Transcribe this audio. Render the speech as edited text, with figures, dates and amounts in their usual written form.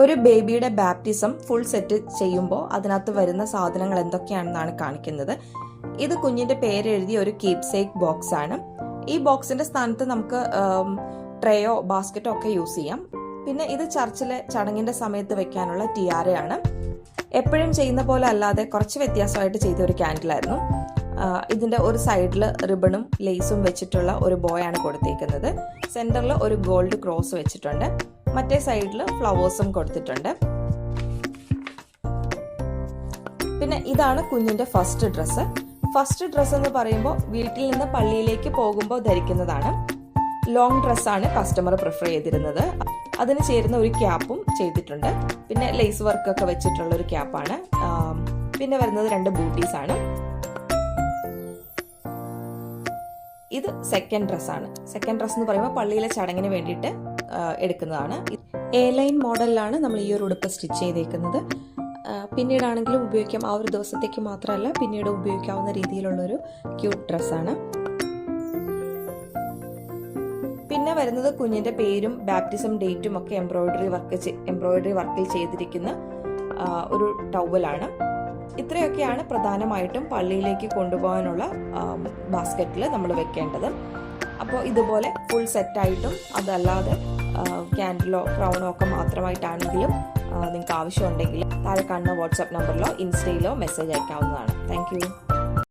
ഒരു ബേബിയുടെ baptism full set ചെയ്യുമ്പോൾ അതിനകത്ത് വരുന്ന സാധനങ്ങൾ എന്തൊക്കെയാണെന്നാണ് കാണിക്കുന്നത്. ഇത് കുഞ്ഞിന്റെ പേരെഴുതിയ ഒരു കീപ്സേക്ക് ബോക്സ് ആണ്. ഈ ബോക്സിന്റെ സ്ഥാനത്ത് നമുക്ക് ട്രേയോ ബാസ്ക്കറ്റോ ഒക്കെ യൂസ് ചെയ്യാം. പിന്നെ ഇത് ചർച്ചിലെ ചടങ്ങിന്റെ സമയത്ത് വെക്കാനുള്ള ടിയാരയാണ്. എപ്പോഴും ചെയ്യുന്ന പോലെ അല്ലാതെ കുറച്ച് വ്യത്യാസമായിട്ട് ചെയ്ത ഒരു ക്യാൻഡിലായിരുന്നു. ഇതിന്റെ ഒരു സൈഡിൽ റിബണും ലേസും വെച്ചിട്ടുള്ള ഒരു ബോയാണ് കൊടുത്തേക്കുന്നത്. സെന്ററിൽ ഒരു ഗോൾഡ് ക്രോസ് വെച്ചിട്ടുണ്ട്. മറ്റേ സൈഡിൽ ഫ്ലവേഴ്സും കൊടുത്തിട്ടുണ്ട്. പിന്നെ ഇതാണ് കുഞ്ഞിന്റെ ഫസ്റ്റ് ഡ്രസ്സ്. ഫസ്റ്റ് ഡ്രസ്സ് എന്ന് പറയുമ്പോൾ വീട്ടിൽ നിന്ന് പള്ളിയിലേക്ക് പോകുമ്പോൾ ധരിക്കുന്നതാണ്. ലോങ് ഡ്രസ്സാണ് കസ്റ്റമർ പ്രിഫർ ചെയ്തിരുന്നത്. അതിന് ചേരുന്ന ഒരു ക്യാപ്പും ചെയ്തിട്ടുണ്ട്. പിന്നെ ലേസ് വർക്ക് ഒക്കെ വെച്ചിട്ടുള്ള ഒരു ക്യാപ്പാണ്. പിന്നെ വരുന്നത് 2 ബൂട്ടീസ് ആണ്. ഇത് സെക്കൻഡ് ഡ്രസ്സാണ്. സെക്കൻഡ് ഡ്രസ്സ് എന്ന് പറയുമ്പോൾ പള്ളിയിലെ ചടങ്ങിന് വേണ്ടിയിട്ട് എടുക്കുന്നതാണ്. എ ലൈൻ മോഡലിലാണ് നമ്മൾ ഈ ഒരു ഉടുപ്പ് സ്റ്റിച്ച് ചെയ്തേക്കുന്നത്. പിന്നീടാണെങ്കിലും ഉപയോഗിക്കാം. ആ ഒരു ദിവസത്തേക്ക് മാത്രമല്ല, പിന്നീട് ഉപയോഗിക്കാവുന്ന രീതിയിലുള്ളൊരു ക്യൂട്ട് ഡ്രസ്സാണ്. പിന്നെ വരുന്നത് കുഞ്ഞിന്റെ പേരും ബാപ്റ്റിസം ഡേറ്റും ഒക്കെ എംബ്രോയിഡറി വർക്കിൽ ചെയ്തിരിക്കുന്ന ഒരു ടവലാണ്. ഇത്രയൊക്കെയാണ് പ്രധാനമായിട്ടും പള്ളിയിലേക്ക് കൊണ്ടുപോകാനുള്ള ബാസ്ക്കറ്റിൽ നമ്മൾ വെക്കേണ്ടത്. അപ്പോൾ ഇതുപോലെ ഫുൾ സെറ്റായിട്ടും അതല്ലാതെ ക്യാൻഡിലോ ക്രൗണോ ഒക്കെ മാത്രമായിട്ടാണെങ്കിലും നിങ്ങൾക്ക് ആവശ്യമുണ്ടെങ്കിൽ താഴെ കാണുന്ന വാട്സാപ്പ് നമ്പറിലോ ഇൻസ്റ്റയിലോ മെസ്സേജ് അയക്കാവുന്നതാണ്. Thank U.